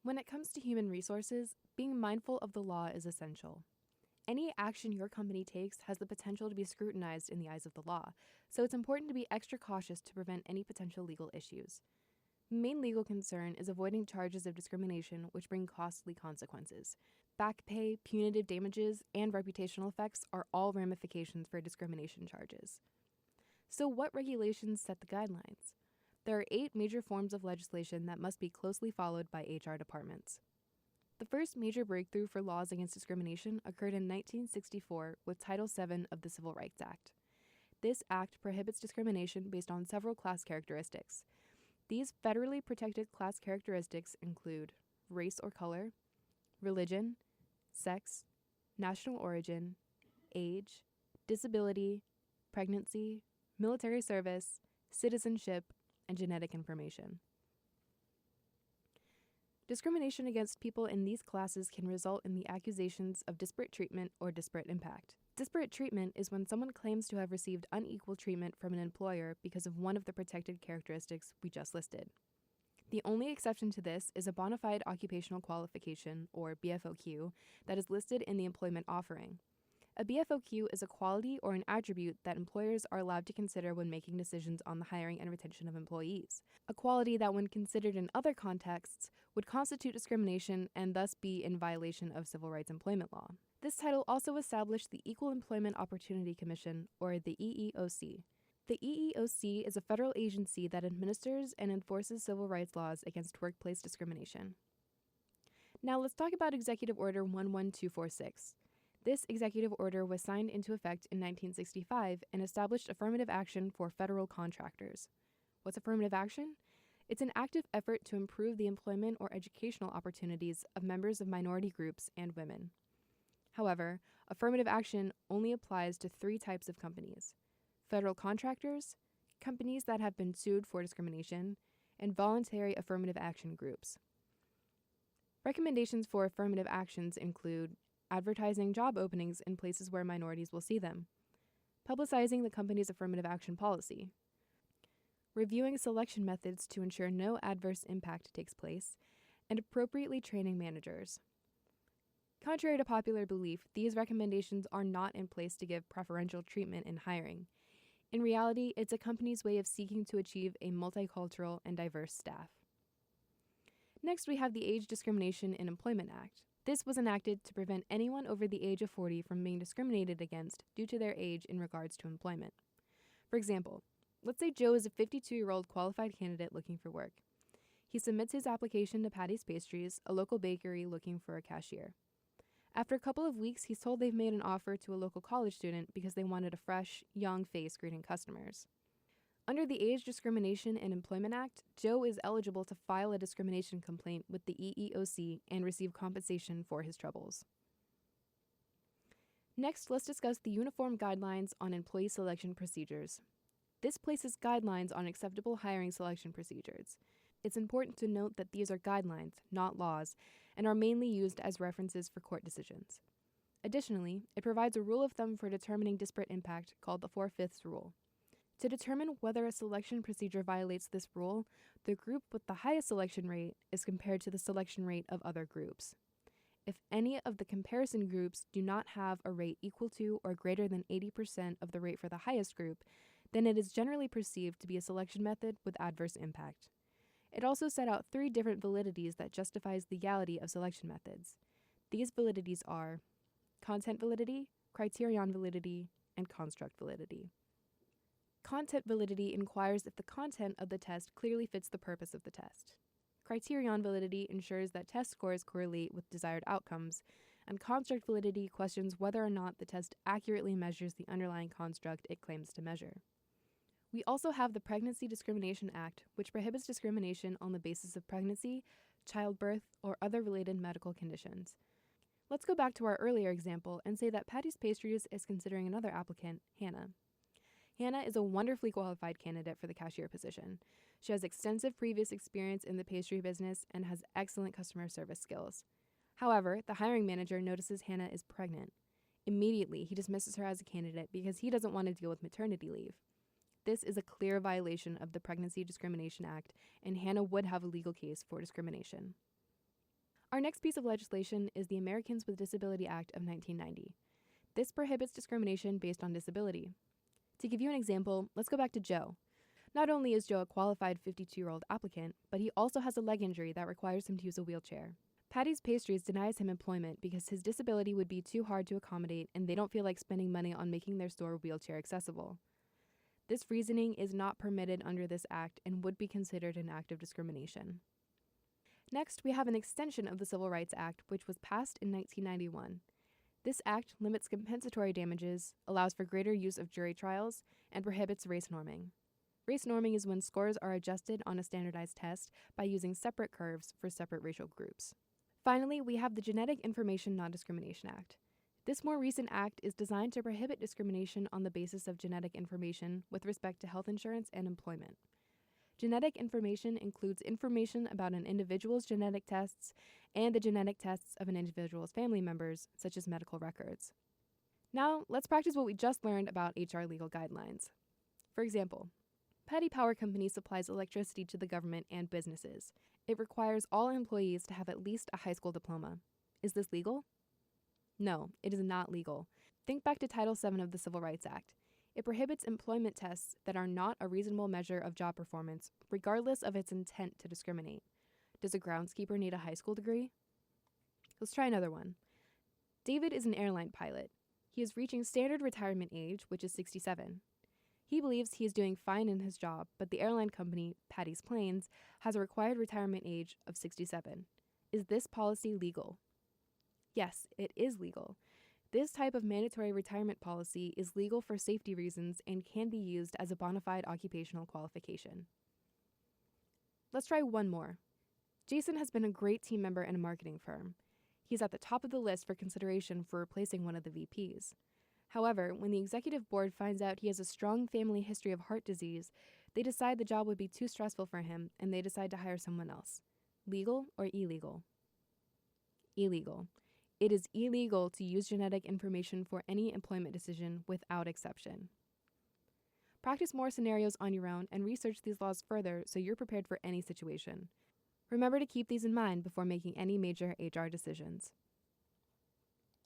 When it comes to human resources, being mindful of the law is essential. Any action your company takes has the potential to be scrutinized in the eyes of the law, so it's important to be extra cautious to prevent any potential legal issues. The main legal concern is avoiding charges of discrimination which bring costly consequences. Back pay, punitive damages, and reputational effects are all ramifications for discrimination charges. So, what regulations set the guidelines? There are 8 major forms of legislation that must be closely followed by HR departments. The first major breakthrough for laws against discrimination occurred in 1964 with Title VII of the Civil Rights Act. This act prohibits discrimination based on several class characteristics. These federally protected class characteristics include race or color, religion, sex, national origin, age, disability, pregnancy, military service, citizenship, and genetic information. Discrimination against people in these classes can result in the accusations of disparate treatment or disparate impact. Disparate treatment is when someone claims to have received unequal treatment from an employer because of one of the protected characteristics we just listed. The only exception to this is a bona fide occupational qualification, or BFOQ, that is listed in the employment offering. A BFOQ is a quality or an attribute that employers are allowed to consider when making decisions on the hiring and retention of employees. A quality that, when considered in other contexts, would constitute discrimination and thus be in violation of civil rights employment law. This title also established the Equal Employment Opportunity Commission, or the EEOC. The EEOC is a federal agency that administers and enforces civil rights laws against workplace discrimination. Now let's talk about Executive Order 11246. This executive order was signed into effect in 1965 and established affirmative action for federal contractors. What's affirmative action? It's an active effort to improve the employment or educational opportunities of members of minority groups and women. However, affirmative action only applies to 3 types of companies: federal contractors, companies that have been sued for discrimination, and voluntary affirmative action groups. Recommendations for affirmative actions include advertising job openings in places where minorities will see them, publicizing the company's affirmative action policy, reviewing selection methods to ensure no adverse impact takes place, and appropriately training managers. Contrary to popular belief, these recommendations are not in place to give preferential treatment in hiring. In reality, it's a company's way of seeking to achieve a multicultural and diverse staff. Next, we have the Age Discrimination in Employment Act. This was enacted to prevent anyone over the age of 40 from being discriminated against due to their age in regards to employment. For example, let's say Joe is a 52-year-old qualified candidate looking for work. He submits his application to Patty's Pastries, a local bakery looking for a cashier. After a couple of weeks, he's told they've made an offer to a local college student because they wanted a fresh, young face greeting customers. Under the Age Discrimination in Employment Act, Joe is eligible to file a discrimination complaint with the EEOC and receive compensation for his troubles. Next, let's discuss the Uniform Guidelines on Employee Selection Procedures. This places guidelines on acceptable hiring selection procedures. It's important to note that these are guidelines, not laws, and are mainly used as references for court decisions. Additionally, it provides a rule of thumb for determining disparate impact called the 4/5 rule. To determine whether a selection procedure violates this rule, the group with the highest selection rate is compared to the selection rate of other groups. If any of the comparison groups do not have a rate equal to or greater than 80% of the rate for the highest group, then it is generally perceived to be a selection method with adverse impact. It also set out 3 different validities that justifies legality of selection methods. These validities are content validity, criterion validity, and construct validity. Content validity inquires if the content of the test clearly fits the purpose of the test. Criterion validity ensures that test scores correlate with desired outcomes, and construct validity questions whether or not the test accurately measures the underlying construct it claims to measure. We also have the Pregnancy Discrimination Act, which prohibits discrimination on the basis of pregnancy, childbirth, or other related medical conditions. Let's go back to our earlier example and say that Patty's Pastries is considering another applicant, Hannah. Hannah is a wonderfully qualified candidate for the cashier position. She has extensive previous experience in the pastry business and has excellent customer service skills. However, the hiring manager notices Hannah is pregnant. Immediately, he dismisses her as a candidate because he doesn't want to deal with maternity leave. This is a clear violation of the Pregnancy Discrimination Act, and Hannah would have a legal case for discrimination. Our next piece of legislation is the Americans with Disability Act of 1990. This prohibits discrimination based on disability. To give you an example, let's go back to Joe. Not only is Joe a qualified 52-year-old applicant, but he also has a leg injury that requires him to use a wheelchair. Patty's Pastries denies him employment because his disability would be too hard to accommodate and they don't feel like spending money on making their store wheelchair accessible. This reasoning is not permitted under this act and would be considered an act of discrimination. Next, we have an extension of the Civil Rights Act, which was passed in 1991. This act limits compensatory damages, allows for greater use of jury trials, and prohibits race norming. Race norming is when scores are adjusted on a standardized test by using separate curves for separate racial groups. Finally, we have the Genetic Information Non-Discrimination Act. This more recent act is designed to prohibit discrimination on the basis of genetic information with respect to health insurance and employment. Genetic information includes information about an individual's genetic tests and the genetic tests of an individual's family members, such as medical records. Now, let's practice what we just learned about HR legal guidelines. For example, Petty Power Company supplies electricity to the government and businesses. It requires all employees to have at least a high school diploma. Is this legal? No, it is not legal. Think back to Title VII of the Civil Rights Act. It prohibits employment tests that are not a reasonable measure of job performance, regardless of its intent to discriminate. Does a groundskeeper need a high school degree? Let's try another one. David is an airline pilot. He is reaching standard retirement age, which is 67. He believes he is doing fine in his job, but the airline company, Patty's Planes, has a required retirement age of 67. Is this policy legal? Yes, it is legal. This type of mandatory retirement policy is legal for safety reasons and can be used as a bona fide occupational qualification. Let's try one more. Jason has been a great team member in a marketing firm. He's at the top of the list for consideration for replacing one of the VPs. However, when the executive board finds out he has a strong family history of heart disease, they decide the job would be too stressful for him and they decide to hire someone else. Legal or illegal? Illegal. It is illegal to use genetic information for any employment decision without exception. Practice more scenarios on your own and research these laws further so you're prepared for any situation. Remember to keep these in mind before making any major HR decisions.